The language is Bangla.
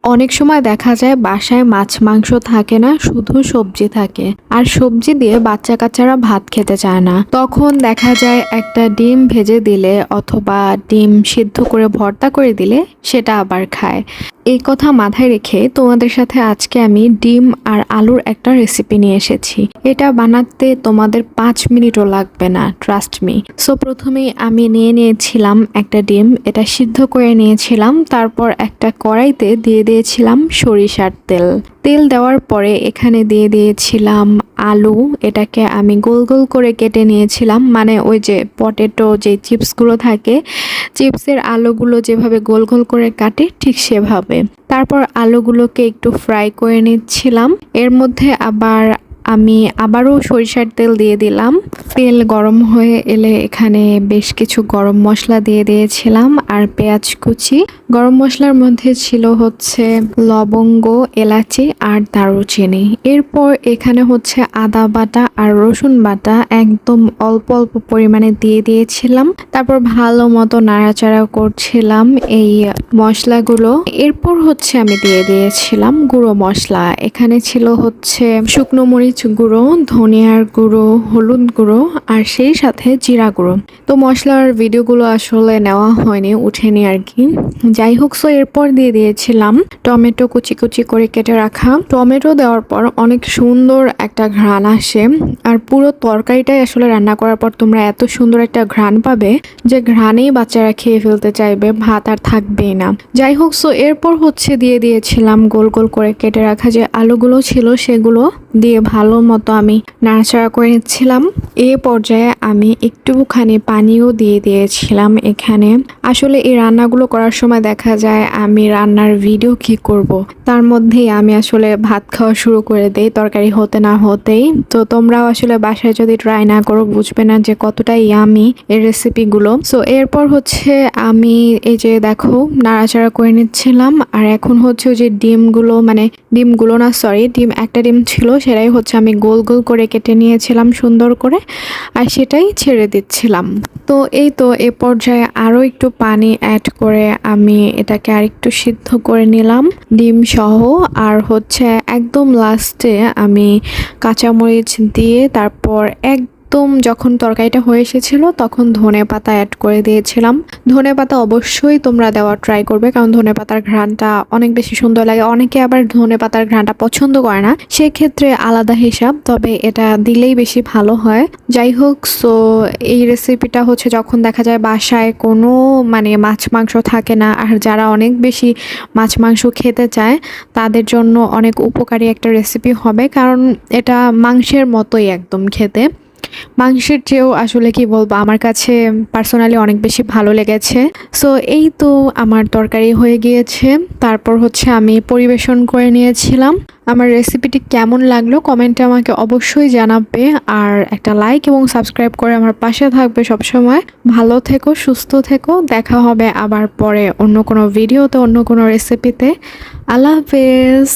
অনেক সময় দেখা যায় বাসায় মাছ মাংস থাকে না, শুধু সবজি থাকে। আর সবজি দিয়ে বাচ্চা কাচ্চারা ভাত খেতে চায় না, তখন দেখা যায় একটা ডিম ভেজে দিলে অথবা ডিম সিদ্ধ করে ভর্তা করে দিলে সেটা আবার খায়। এই কথা মাথায় রেখে তোমাদের সাথে আজকে আমি ডিম আর আলুর একটা রেসিপি নিয়ে এসেছি। এটা বানাতে তোমাদের 5 মিনিটও লাগবে না, ট্রাস্ট মি। সো প্রথমেই আমি নিয়েছিলাম একটা ডিম, এটা সিদ্ধ করে নিয়েছিলাম। তারপর একটা কড়াইতে দিয়ে দিয়েছিলাম সরিষার তেল। তেল দেওয়ার পরে এখানে দিয়ে দিয়েছিলাম আলু। এটাকে আমি গোল গোল করে কেটে নিয়েছিলাম, মানে ওই যে পটেটো যে চিপসগুলো থাকে, চিপসের আলুগুলো যেভাবে গোল গোল করে কাটে ঠিক সেভাবে। তারপর আলুগুলোকে একটু ফ্রাই করে নিচ্ছিলাম। এর মধ্যে আমি আবারও সরিষার তেল দিয়ে দিলাম। তেল গরম হয়ে এলে এখানে বেশ কিছু গরম মশলা দিয়ে দিয়েছিলাম আর পেঁয়াজ কুচি। গরম মশলার মধ্যে ছিল হচ্ছে লবঙ্গ, এলাচি আর দারুচিনি। এরপর এখানে হচ্ছে আদা বাটা আর রসুন বাটা একদম অল্প অল্প পরিমাণে দিয়ে দিয়েছিলাম। তারপর ভালো মতো নাড়াচাড়া করছিলাম এই মশলাগুলো। এরপর হচ্ছে আমি দিয়ে দিয়েছিলাম গুঁড়ো মশলা। এখানে ছিল হচ্ছে শুকনো মরিচ গুঁড়ো, ধনিয়ার গুঁড়ো, হলুদ গুঁড়ো আর সেই সাথে জিরা গুঁড়ো। তো মশলার ভিডিওগুলো আসলে নেওয়া হয়নি, উঠেনি আর কি। যাই হোক, সো এরপর দিয়ে দিয়েছিলাম টমেটো কুচি কুচি করে কেটে রাখা। টমেটো দেওয়ার পর অনেক সুন্দর একটা ঘ্রাণ আসে, আর পুরো তরকারিটাই আসলে রান্না করার পর তোমরা এত সুন্দর একটা ঘ্রাণ পাবে যে ঘ্রাণেই বাচ্চারা খেয়ে ফেলতে চাইবে, ভাত আর থাকবেই না। যাই হোক, সো এরপর হচ্ছে দিয়ে দিয়েছিলাম গোল গোল করে কেটে রাখা যে আলুগুলো ছিল, সেগুলো দিয়ে ভালো মতো আমি নাড়াচাড়া করে নিচ্ছিলাম। এ পর্যায়ে আমি একটুখানি পানিও দিয়ে দিয়েছিলাম এখানে। আসলে এই রান্নাগুলো করার সময় দেখা যায় আমি রান্নার ভিডিও কি করব, তার মধ্যেই আমি আসলে ভাত খাওয়া শুরু করে দেই, তরকারি হতে না হতেই। তো তোমরাও আসলে বাসায় যদি ট্রাই না করো বুঝবে না যে কতটা ইয়ামি এই রেসিপিগুলো। সো এরপর হচ্ছে আমি এই যে দেখো নাড়াচাড়া করে নিচ্ছিলাম। আর এখন হচ্ছে ওই যে ডিমগুলো না, সরি, একটা ডিম ছিল, সেটাই হচ্ছে আমি গোল গোল করে কেটে নিয়েছিলাম সুন্দর করে, আর সেটাই ছেড়ে দিচ্ছিলাম। তো এই তো এ পর্যায়ে আরও একটু পানি অ্যাড করে আমি এটাকে আরেকটু সিদ্ধ করে নিলাম ডিম সহ। আর হচ্ছে একদম লাস্টে আমি কাঁচামরিচ দিয়ে তারপর যখন তরকারিটা হয়ে এসেছিল তখন ধনেপাতা অ্যাড করে দিয়েছিলাম। ধনেপাতা অবশ্যই তোমরা দেওয়ার ট্রাই করবে, কারণ ধনেপাতার ঘ্রাণটা অনেক বেশি সুন্দর লাগে। অনেকে আবার ধনেপাতার ঘ্রাণটা পছন্দ করে না, সেক্ষেত্রে আলাদা হিসাব, তবে এটা দিলেই বেশি ভালো হয়। যাই হোক, সো এই রেসিপিটা হচ্ছে যখন দেখা যায় বাসায় কোনো মাছ মাংস থাকে না, আর যারা অনেক বেশি মাছ মাংস খেতে চায় তাদের জন্য অনেক উপকারী একটা রেসিপি হবে, কারণ এটা মাংসের মতোই একদম খেতে। মাংসের চেয়েও আসলে কি বলবো, আমার কাছে পার্সোনালি অনেক বেশি ভালো লেগেছে। সো এই তো আমার তরকারি হয়ে গিয়েছে। তারপর হচ্ছে আমি পরিবেশন করে নিয়েছিলাম। আমার রেসিপিটি কেমন লাগলো কমেন্টে আমাকে অবশ্যই জানাবে, আর একটা লাইক এবং সাবস্ক্রাইব করে আমার পাশে থাকবে সবসময়। ভালো থেকো, সুস্থ থেকো, দেখা হবে আবার পরে অন্য কোনো ভিডিওতে, অন্য কোনো রেসিপিতে। আল্লাহ হাফেজ।